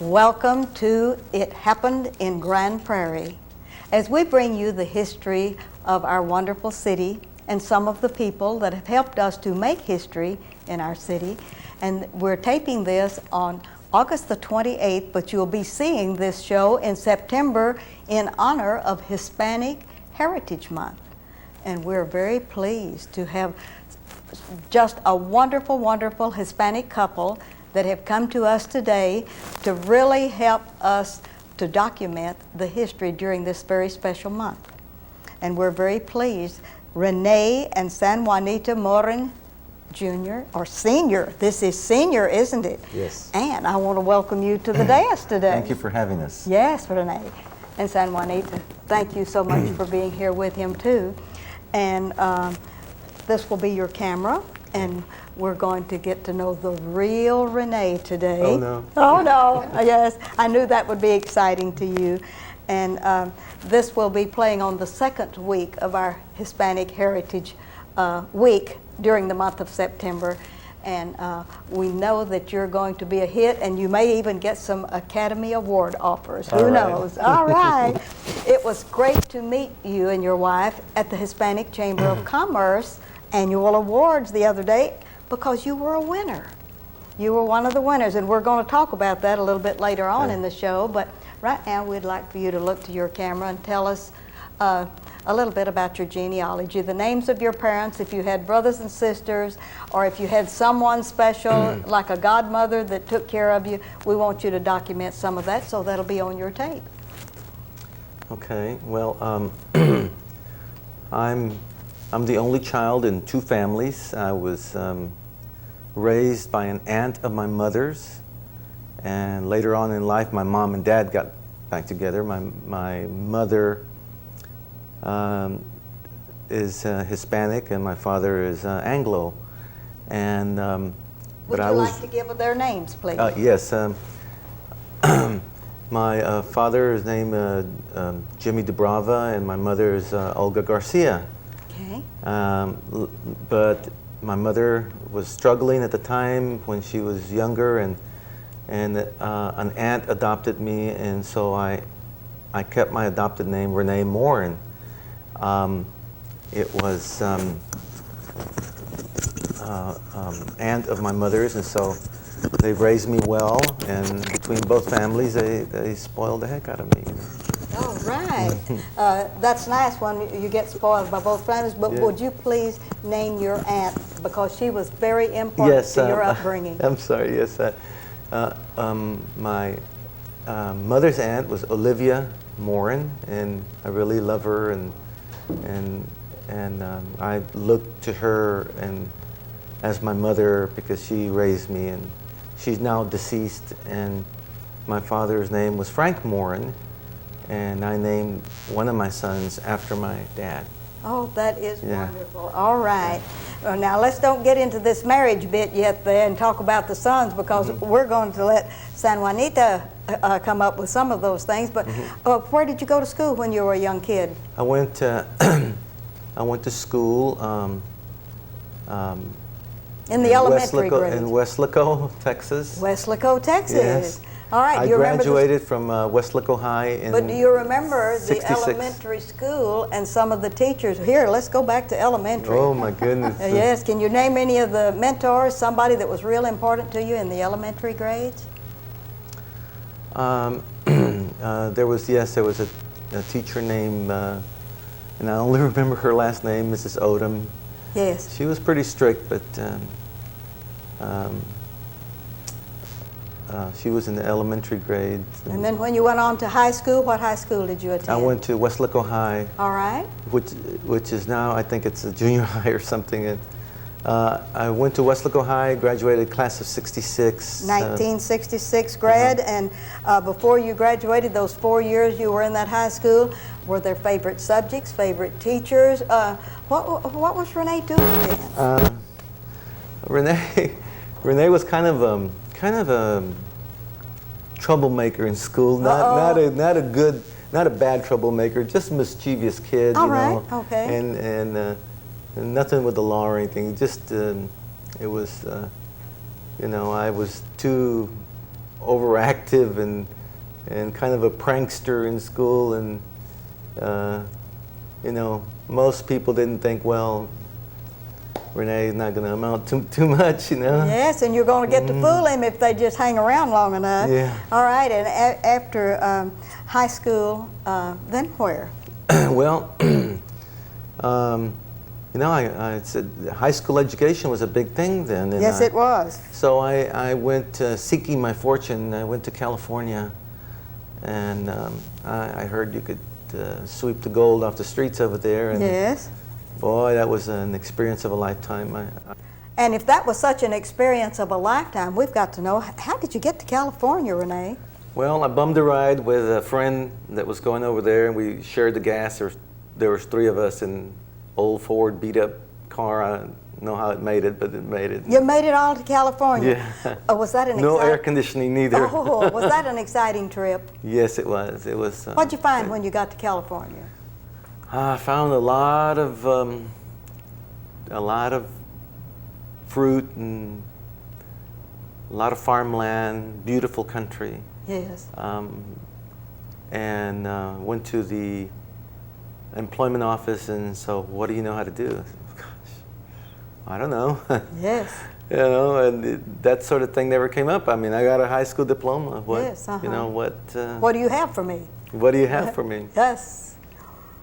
Welcome to It Happened in Grand Prairie. As we bring you the history of our wonderful city and some of the people that have helped us to make history in our city, and we're taping this on August the 28th, but you'll be seeing this show in September in honor of Hispanic Heritage Month. And we're very pleased to have just a wonderful, wonderful Hispanic couple that have come to us today to really help us to document the history during this very special month. And we're very pleased. Renee and San Juanita Morin Jr. or Senior. This is Senior, isn't it? Yes. And I want to welcome you to the dais today. Thank you for having us. Yes, Renee. And San Juanita, thank you so much for being here with him too. And this will be your camera, and we're going to get to know the real Renee today. Oh no. Oh no, yes, I knew that would be exciting to you. And this will be playing on the second week of our Hispanic Heritage Week during the month of September. And we know that you're going to be a hit, and you may even get some Academy Award offers. Who knows? All right. It was great to meet you and your wife at the Hispanic Chamber of Commerce Annual Awards the other day because you were a winner. You were one of the winners, and we're going to talk about that a little bit later on in the show. But right now, we'd like for you to look to your camera and tell us a little bit about your genealogy, the names of your parents, if you had brothers and sisters, or if you had someone special, like a godmother that took care of you. We want you to document some of that, so that'll be on your tape. Okay, well, I'm the only child in two families. I was raised by an aunt of my mother's, and later on in life, my mom and dad got back together. My mother is Hispanic, and my father is Anglo. And Would you like to give their names, please? Yes. My father is named Jimmy DeBrava, and my mother is Olga Garcia. Okay. But my mother was struggling at the time when she was younger, and an aunt adopted me, and so I kept my adopted name, Renee Morin. It was aunt of my mother's, and so they raised me well, and between both families, they spoiled the heck out of me. All right. That's nice when you get spoiled by both families, but would you please name your aunt, because she was very important to your upbringing. I'm sorry, yes. My mother's aunt was Olivia Morin, and I really love her, and I look to her and as my mother because she raised me, and she's now deceased. And my father's name was Frank Morin, and I named one of my sons after my dad. Oh, that is wonderful. All right. Well, now let's don't get into this marriage bit yet there and talk about the sons, because we're going to let San Juanita come up with some of those things. But where did you go to school when you were a young kid? I went to school in the elementary grades. In Weslaco, Texas. Weslaco, Texas. Yes. All right. I graduated from Weslaco High in But do you remember 66. the elementary school and some of the teachers? Here, let's go back to elementary. Oh my goodness. Yes. Can you name any of the mentors, somebody that was real important to you in the elementary grades? There was a teacher named, and I only remember her last name, Mrs. Odom. Yes. She was pretty strict, but she was in the elementary grades. And then when you went on to high school, what high school did you attend? I went to Weslaco High. All right. Which is now, I think it's a junior high or something. And, I went to Weslaco High, graduated class of 66. 1966 grad, and before you graduated, those 4 years you were in that high school, were there favorite subjects, favorite teachers? What was Renee doing then? Renee was kind of a troublemaker in school. Not a bad troublemaker, just a mischievous kid. All you right. know. Okay. And nothing with the law or anything. Just it was, I was too overactive and kind of a prankster in school, and you know, most people didn't think, well, Renee is not going to amount to too much, you know. Yes, and you're going to get to fool him if they just hang around long enough. Yeah. All right, and after high school, then where? Well, you know, I said high school education was a big thing then. And Yes, it was. So I went seeking my fortune. I went to California, and I heard you could sweep the gold off the streets over there. And Yes. boy, that was an experience of a lifetime. And if that was such an experience of a lifetime, we've got to know, how did you get to California, Renee? Well, I bummed a ride with a friend that was going over there, and we shared the gas. There was three of us in old Ford beat-up car. I don't know how it made it, but it made it. You made it all to California? Yeah. Oh, was that an No air conditioning neither. Oh, was that an exciting trip? Yes, it was. It was. What'd you find when you got to California? I found a lot of fruit and a lot of farmland, beautiful country. Yes. And went to the employment office, and so, what do you know how to do? I said, gosh, I don't know. Yes. You know, and that sort of thing never came up. I mean, I got a high school diploma. What, Yes, you know, what do you have for me? do you have for me? Yes.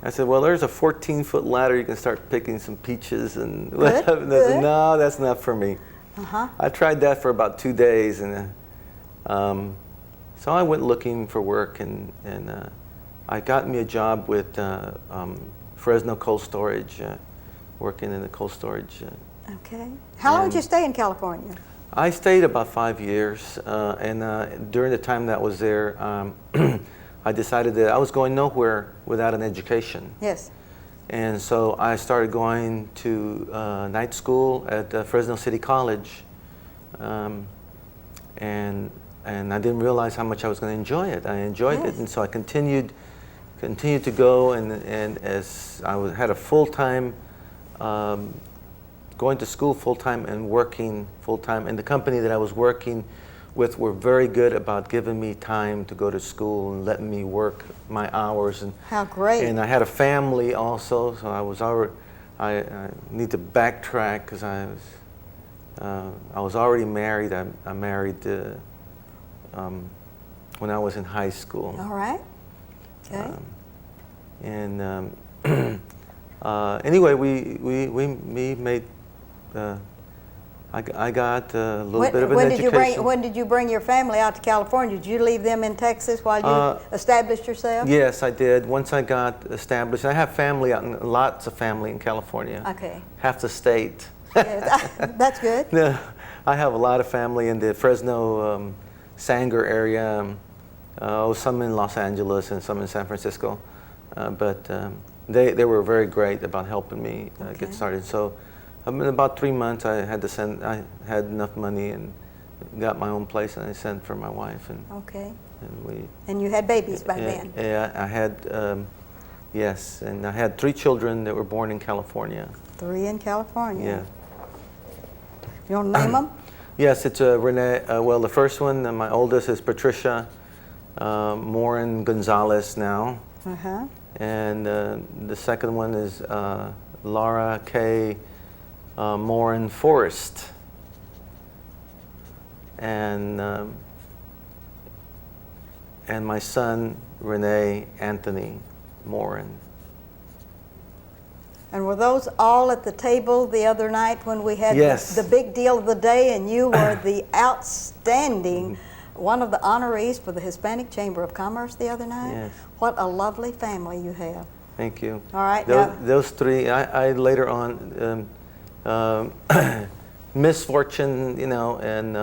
I said, well, there's a 14-foot ladder. You can start picking some peaches. And Good, I said, good. no, that's not for me. I tried that for about 2 days, and so I went looking for work, and I got me a job with Fresno Cold Storage, working in the cold storage. Okay. How long did you stay in California? I stayed about 5 years, and during the time that I was there, I decided that I was going nowhere without an education. Yes. And so I started going to night school at Fresno City College, and I didn't realize how much I was going to enjoy it. I enjoyed it, and so I continued to go, and as I had a full-time, going to school full-time and working full-time, and the company that I was working with were very good about giving me time to go to school and letting me work my hours. And how great! And I had a family also, so I was already. I need to backtrack because I was already married. I married when I was in high school. All right. Okay. Anyway, we made. I got a little bit of an education. When did you bring your family out to California? Did you leave them in Texas while you established yourself? Yes, I did. Once I got established, I have family, lots of family in California. Okay. Half the state. Yes. That's good. No, I have a lot of family in the Fresno, Sanger area. Some in Los Angeles and some in San Francisco. But they were very great about helping me get started. So. In about 3 months, I had enough money and got my own place, and I sent for my wife. And you had babies by then? Yeah, I had, yes, and I had 3 children that were born in California. 3 in California? Yeah. You want to name them? Yes, it's Renee. Well, the first one, my oldest, is Patricia Morin Gonzalez now. And the second one is Laura K. Morin Forrest, and my son Renee Anthony Morin. And were those all at the table the other night when we had the big deal of the day, and you were the outstanding one of the honorees for the Hispanic Chamber of Commerce the other night? Yes. What a lovely family you have. Thank you. All right. Those 3, I later on. Misfortune, you know, and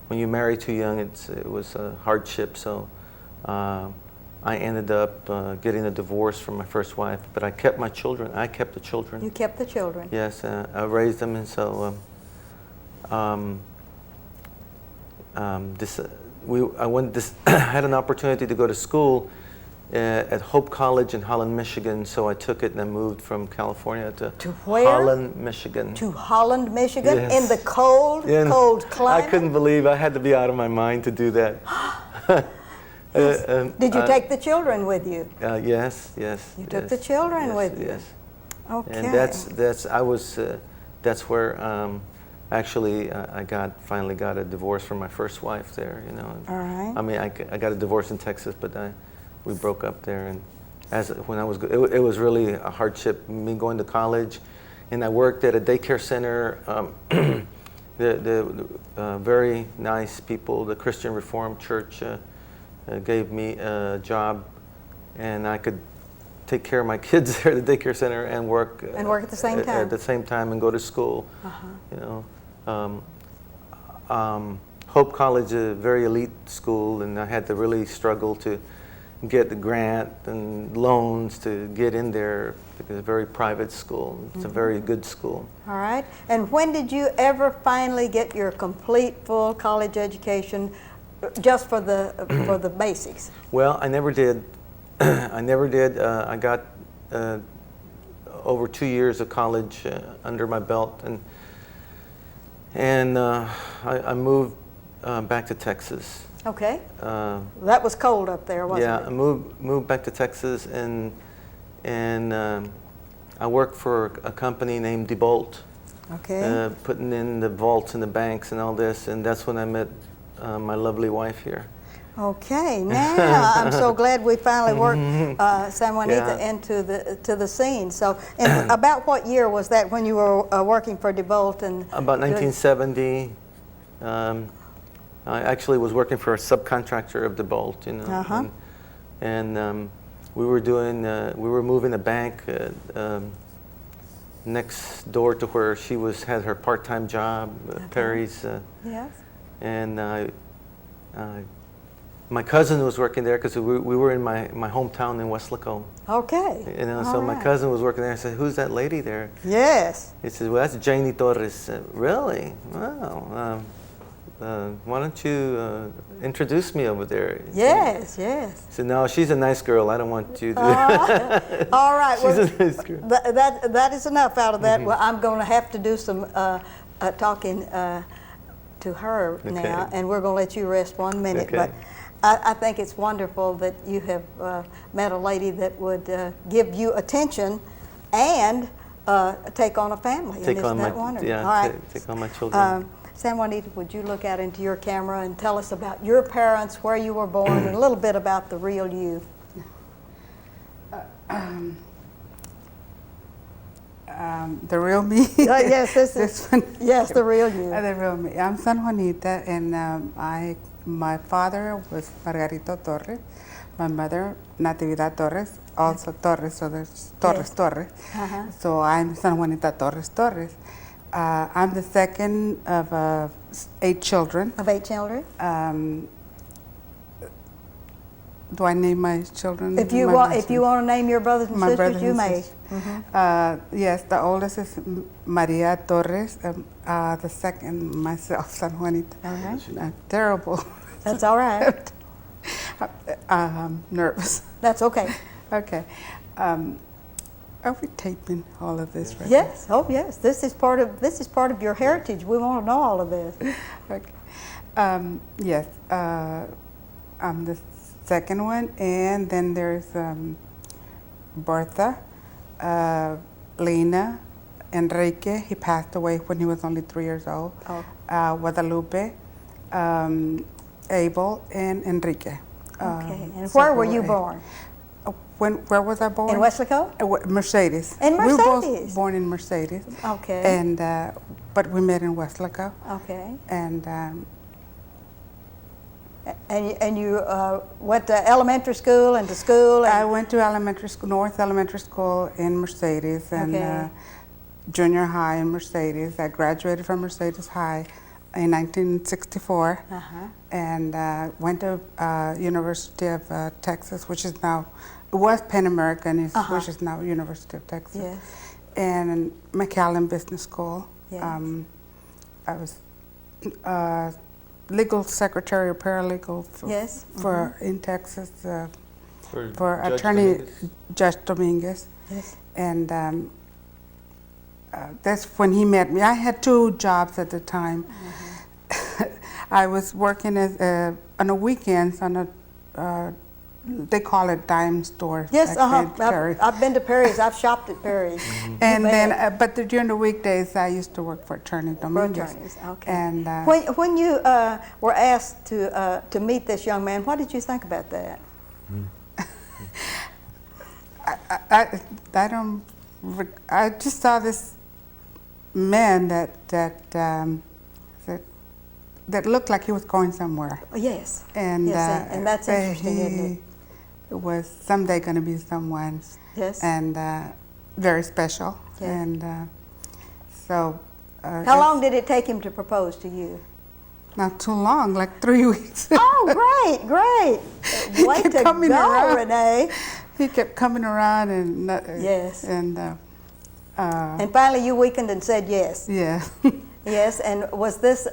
when you marry too young, it was a hardship. So I ended up getting a divorce from my first wife, but I kept my children. I kept the children. You kept the children. Yes, I raised them, and so I had an opportunity to go to school at Hope College in Holland, Michigan. So I took it and I moved from California to where? Holland, Michigan. To Holland, Michigan, Yes. in the cold, cold climate? I couldn't believe I had to be out of my mind to do that. Did you take the children with you? Yes, yes. You took the children with you? Yes. Okay. And that's where actually I finally got a divorce from my first wife there. You know. All right. I mean, I got a divorce in Texas, but we broke up there. And it was really a hardship. Me going to college, and I worked at a daycare center. The very nice people, the Christian Reformed Church, gave me a job, and I could take care of my kids there at the daycare center and work at the same time. At the same time and go to school. You know, Hope College is a very elite school, and I had to really struggle to get the grant and loans to get in there because it's a very private school. It's a very good school. All right. And when did you ever finally get your complete full college education, just for the basics? Well, I never did. I never did. I got over 2 years of college under my belt, and I moved back to Texas. Okay. That was cold up there, wasn't it? Yeah, I moved back to Texas, and I worked for a company named DeBolt. Okay. Putting in the vaults and the banks and all this, and that's when I met my lovely wife here. Okay, now I'm so glad we finally worked San Juanita into the scene. So, and about what year was that when you were working for DeBolt? And about 1970. I actually was working for a subcontractor of DeBolt, you know, and we were moving a bank next door to where she had her part-time job, Prairie's. Yes. And my cousin was working there because we were in my hometown in Weslaco. Okay. You know, so my cousin was working there. I said, "Who's that lady there?" Yes. He said, "Well, that's Janie Torres." Really? Wow. Why don't you introduce me over there? Yes, yes. So no, she's a nice girl. I don't want you to. All right. She's a nice girl. That is enough out of that. Well, I'm going to have to do some talking to her now, and we're going to let you rest 1 minute. Okay. But I think it's wonderful that you have met a lady that would give you attention and take on a family. Take and on isn't that wonderful? Yeah, all right. take on my children. San Juanita, would you look out into your camera and tell us about your parents, where you were born, and a little bit about the real you? The real me. Yes, this one. Yes, the real you. The real me. I'm San Juanita, and my father was Margarito Torres. My mother, Natividad Torres, also Torres, so there's Torres, Torres. So I'm San Juanita Torres Torres. I'm the second of 8 children. Of 8 children? Do I name my children? If you want to name your brothers and sisters, you may. Yes, the oldest is Maria Torres. The second, myself, San Juanita. Terrible. That's all right. I'm nervous. That's okay. Okay. Are we taping all of this right Yes. Oh, yes. This is part of your heritage. We want to know all of this. Okay. Yes. I'm the second one, and then there's Bertha, Lena, Enrique. He passed away when he was only 3 years old. Oh. Guadalupe, Abel, and Enrique. Okay. And where were you born? Where was I born? In Weslaco? Mercedes. In Mercedes? We were both born in Mercedes. Okay. And but we met in Weslaco. Okay. And you went to elementary school and to school? And I went to elementary school, North Elementary School in Mercedes, and junior high in Mercedes. I graduated from Mercedes High in 1964, and went to University of Texas, which is now, it was Penn American, which is now University of Texas. Yes. And McAllen Business School. Yes. I was legal secretary or paralegal for in Texas. for Judge Attorney Dominguez? Judge Dominguez. Yes. And that's when he met me. I had 2 jobs at the time. I was working as on the weekends on a they call it dime store. Yes, actually, in Prairie. I've been to Prairie's. I've shopped at Prairie's. And then, but during the weekdays, I used to work for Attorney For Dominguez. attorneys, okay. And when you were asked to meet this young man, what did you think about that? I don't. I just saw this man that looked like he was going somewhere. Yes. And yes, and that's interesting, isn't it? He was someday going to be someone. Yes. And very special. Yes. And so. How long did it take him to propose to you? Not too long, like 3 weeks. Oh, great, great. Way to go, around. Renee. He kept coming around and Yes. And finally you weakened and said yes. yeah. Yes, and was this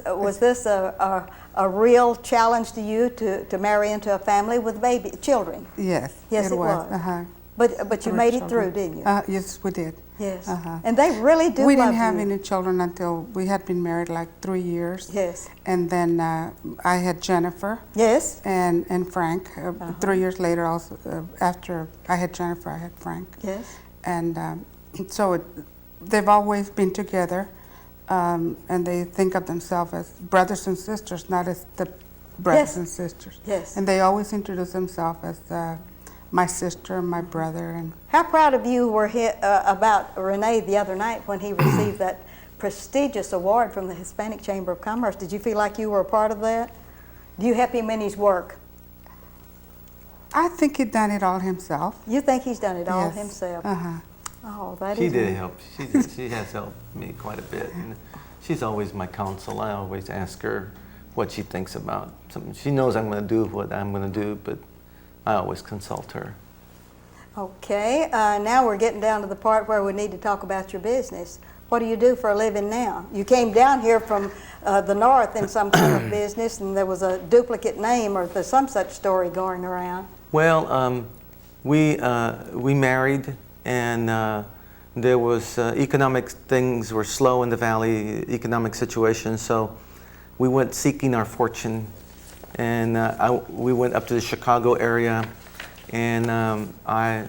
a real challenge to you to marry into a family with children? Yes. Yes, it was. Uh-huh. But you made it through, didn't you? Yes, we did. Yes. Uh-huh. And they really do We love didn't have you. any children until we had been married like 3 years. Yes. And then I had Jennifer Yes. and Frank. 3 years later, also after I had Jennifer, I had Frank. Yes. And so they've always been together, and they think of themselves as brothers and sisters, not as the brothers Yes. and sisters. Yes. And they always introduce themselves as my sister and my brother. And How proud of you were about Renee the other night when he received that prestigious award from the Hispanic Chamber of Commerce? Did you feel like you were a part of that? Do you help him in his work? I think he'd done it all himself. You think he's done it all Yes. himself? Uh-huh. Oh, that She is. did help. She has helped me quite a bit. And she's always my counsel. I always ask her what she thinks about something. She knows I'm going to do what I'm going to do, but I always consult her. Okay, now we're getting down to the part where we need to talk about your business. What do you do for a living now? You came down here from the north in some kind of business, and there was a duplicate name, or there's some such story going around. Well, we married, and there was economic things were slow in the valley, economic situation. So we went seeking our fortune, and we went up to the Chicago area, and I've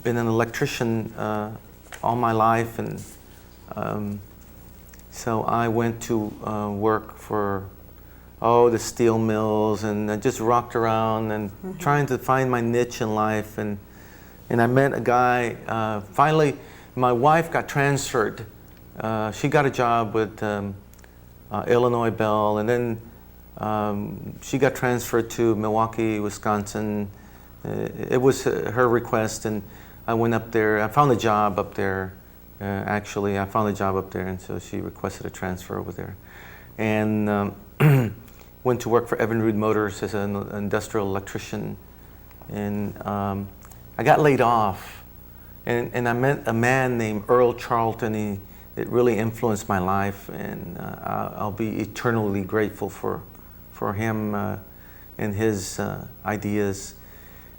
been an electrician all my life, and so I went to work for the steel mills, and I just rocked around and trying to find my niche in life, and I met a guy. Finally, my wife got transferred. She got a job with Illinois Bell, and then she got transferred to Milwaukee, Wisconsin. It was her request, and I went up there. I found a job up there. Actually, I found a job up there, and so she requested a transfer over there. And went to work for Evinrude Motors as an industrial electrician. And I got laid off. And I met a man named Earl Charlton. It really influenced my life, and I'll be eternally grateful for him and his ideas.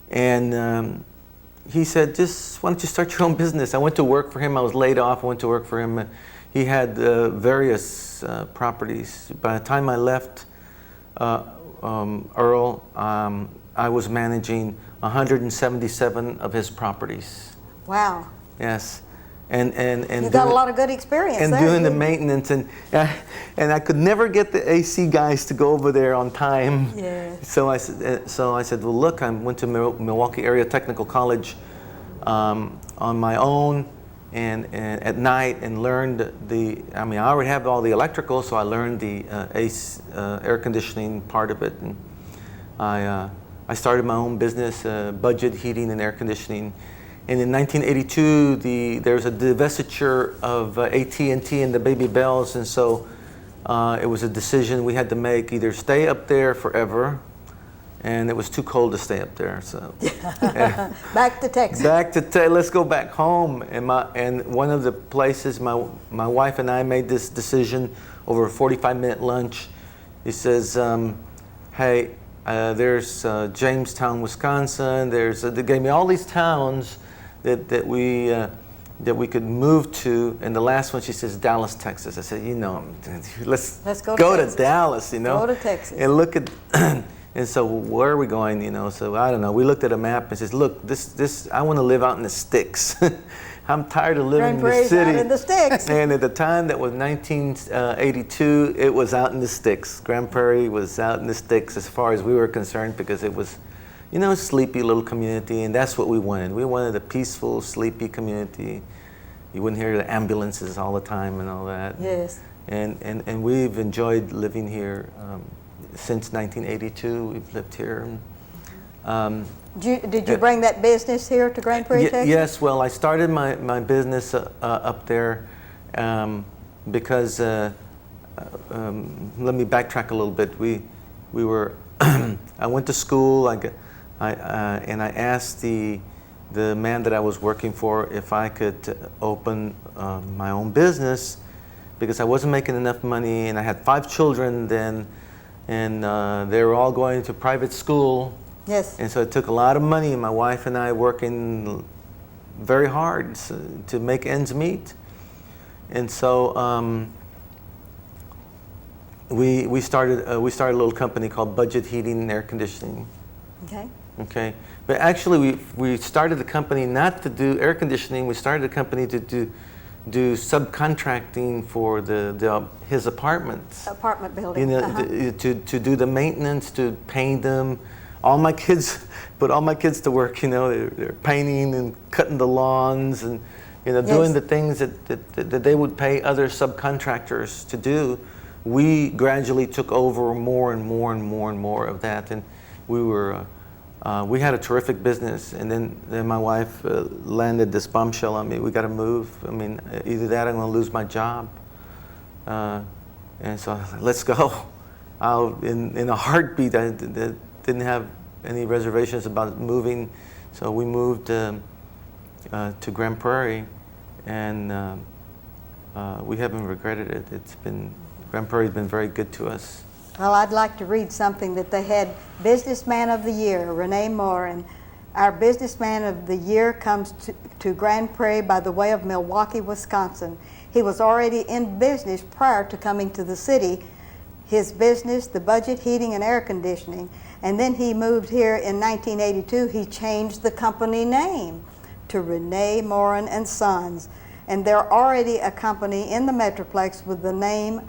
And he said, why don't you start your own business? I went to work for him. I was laid off. I went to work for him. He had various properties. By the time I left Earl, I was managing 177 of his properties. Wow. Yes. And You got a lot of good experience and there. doing the maintenance, and I could never get the AC guys to go over there on time. Yeah. So I said, well, look, I went to Milwaukee Area Technical College on my own, and at night, and learned I already have all the electrical, so I learned the air conditioning part of it, and I started my own business, budget heating and air conditioning. And in 1982, there was a divestiture of AT&T and the Baby Bells, and so it was a decision we had to make: either stay up there forever, and it was too cold to stay up there. So Back to Texas. Let's go back home. And one of the places my wife and I made this decision over a 45-minute lunch. He says, "Hey, there's Jamestown, Wisconsin. They gave me all these towns that we could move to. And the last one, she says, Dallas, Texas. I said, let's go to Dallas, Go to Texas. and look at. And so where are we going? So I don't know. We looked at a map and says, look, this I want to live out in the sticks. I'm tired of living in the city. Out in the sticks. And at the time, that was 1982, it was out in the sticks. Grand Prairie was out in the sticks as far as we were concerned, because it was, a sleepy little community, and that's what we wanted. We wanted a peaceful, sleepy community. You wouldn't hear the ambulances all the time and all that. Yes. And we've enjoyed living here since 1982. We've lived here. Did you bring that business here to Grand Prairie, Texas? Yes. Well, I started my business up there because let me backtrack a little bit. We were I went to school. And I asked the man that I was working for if I could open my own business, because I wasn't making enough money, and I had 5 children then, and they were all going to private school. Yes. And so it took a lot of money, and my wife and I working very hard to make ends meet. And so we started a little company called Budget Heating and Air Conditioning. Okay. Okay. But actually, we started the company not to do air conditioning. We started the company to do subcontracting for his apartments. Apartment building. To do the maintenance, to paint them. All my kids put all my kids to work. They're painting and cutting the lawns and doing the things that they would pay other subcontractors to do. We gradually took over more and more and more and more of that, and we had a terrific business. And then my wife landed this bombshell on me. We got to move. I mean, either that or I'm going to lose my job. And so I was like, let's go. In a heartbeat. I didn't have any reservations about moving, so we moved to Grand Prairie, and we haven't regretted it. Grand Prairie's been very good to us. Well, I'd like to read something that they had. Businessman of the Year, Renee Morin. Our Businessman of the Year comes to Grand Prairie by the way of Milwaukee, Wisconsin. He was already in business prior to coming to the city. His business, the Budget Heating and Air Conditioning. And then he moved here in 1982. He changed the company name to Renee Morin and Sons. And they're already a company in the Metroplex with the name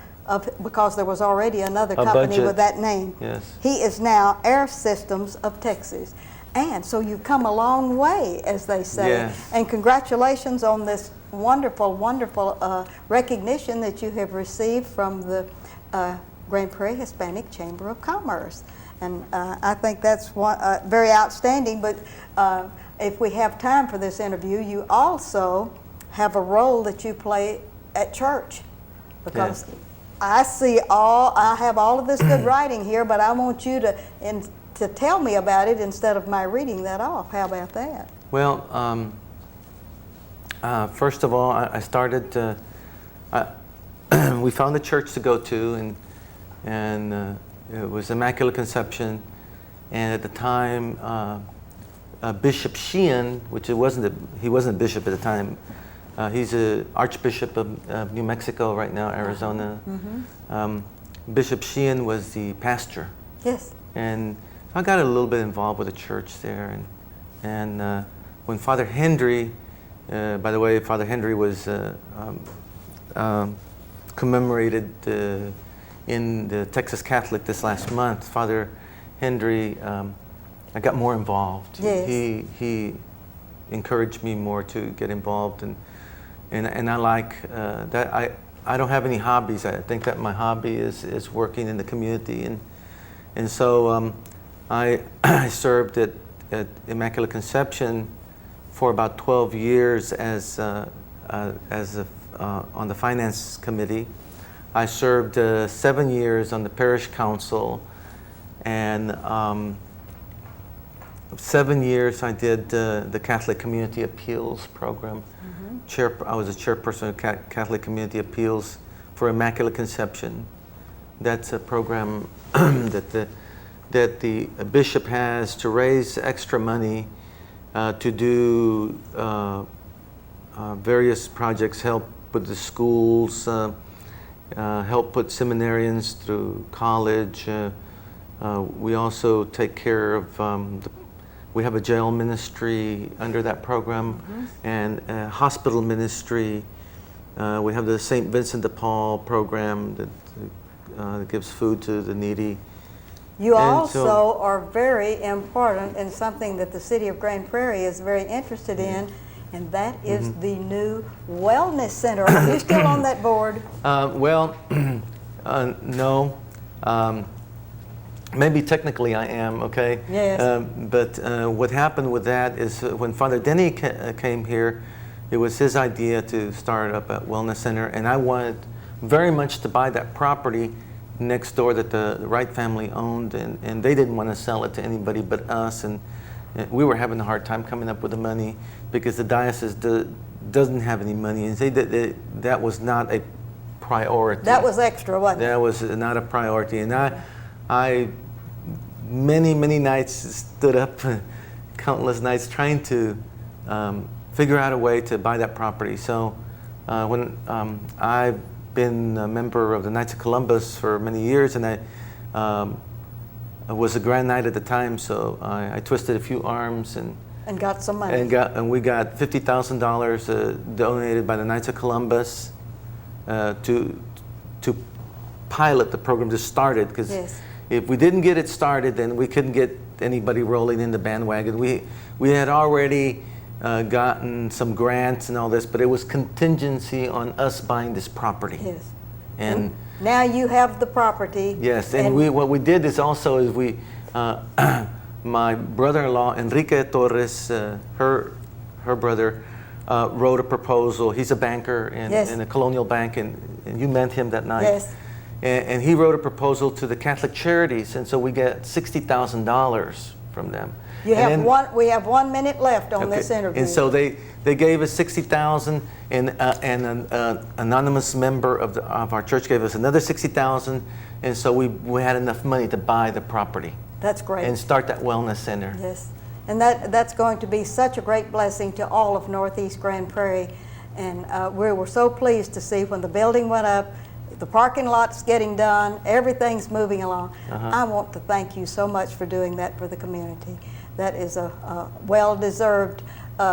because there was already another company with that name. Yes. He is now Air Systems of Texas. And so you've come a long way, as they say. Yes. And congratulations on this wonderful, wonderful recognition that you have received from the Grand Prairie Hispanic Chamber of Commerce. And I think that's very outstanding. But if we have time for this interview, you also have a role that you play at church, because I have all of this good writing here, but I want you to tell me about it instead of my reading that off. How about that? Well, first of all, I started. We found a church to go to, and it was Immaculate Conception, and at the time, Bishop Sheehan, which he wasn't a bishop at the time. He's an Archbishop of New Mexico right now, Arizona. Mm-hmm. Bishop Sheehan was the pastor. Yes. And I got a little bit involved with the church there, and when Father Hendry, by the way, Father Hendry was commemorated in the Texas Catholic this last month. Father Hendry, I got more involved. Yes. He encouraged me more to get involved, and I like that. I don't have any hobbies. I think that my hobby is working in the community, and so I served at Immaculate Conception for about 12 years as on the finance committee. I served 7 years on the parish council, and 7 years I did the Catholic Community Appeals program. Mm-hmm. I was a chairperson of Catholic Community Appeals for Immaculate Conception. That's a program that that the bishop has to raise extra money to do various projects, help with the schools, help put seminarians through college. We also take care of, we have a jail ministry under that program, and a hospital ministry. We have the St. Vincent de Paul program that gives food to the needy. You also are very important in something that the city of Grand Prairie is very interested in, and that is the new wellness center. Are you still on that board? Well, no. Maybe technically I am, okay? Yes. But what happened with that is when Father Denny came here, it was his idea to start up a wellness center, and I wanted very much to buy that property next door that the Wright family owned, and they didn't want to sell it to anybody but us, and we were having a hard time coming up with the money because the diocese doesn't have any money, and that was not a priority. That was extra, wasn't it? That was not a priority, and I many nights stood up, countless nights, trying to figure out a way to buy that property. So when I've been a member of the Knights of Columbus for many years, and I was a Grand Knight at the time, so I twisted a few arms and got some money. And we got $50,000 donated by the Knights of Columbus to pilot the program, to start it, because if we didn't get it started, then we couldn't get anybody rolling in the bandwagon. We had already gotten some grants and all this, but it was contingency on us buying this property. Yes. And now you have the property. Yes, and what we did is also is we, my brother-in-law Enrique Torres, her brother, wrote a proposal. He's a banker in a colonial bank, and you met him that night. Yes. And he wrote a proposal to the Catholic Charities, and so we get $60,000 from them. We have 1 minute left on this interview. And so they gave us $60,000, and an anonymous member of our church gave us another $60,000, and so we had enough money to buy the property. That's great. And start that wellness center. Yes, and that's going to be such a great blessing to all of Northeast Grand Prairie, and we were so pleased to see when the building went up, the parking lot's getting done, everything's moving along. I want to thank you so much for doing that for the community. That is a well-deserved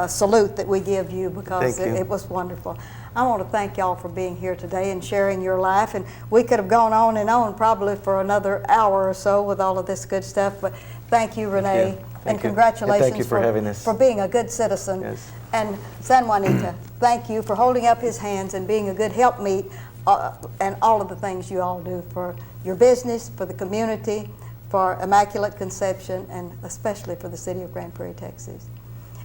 salute that we give you, because it was wonderful. I want to thank y'all for being here today and sharing your life, and we could have gone on and on probably for another hour or so with all of this good stuff, but thank you, Renee, and congratulations thank you for having us. For being a good citizen. Yes. And San Juanita, thank you for holding up his hands and being a good helpmeet, and all of the things you all do for your business, for the community, for Immaculate Conception, and especially for the city of Grand Prairie, Texas.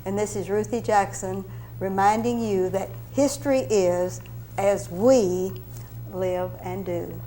And this is Ruthie Jackson reminding you that history is as we live and do.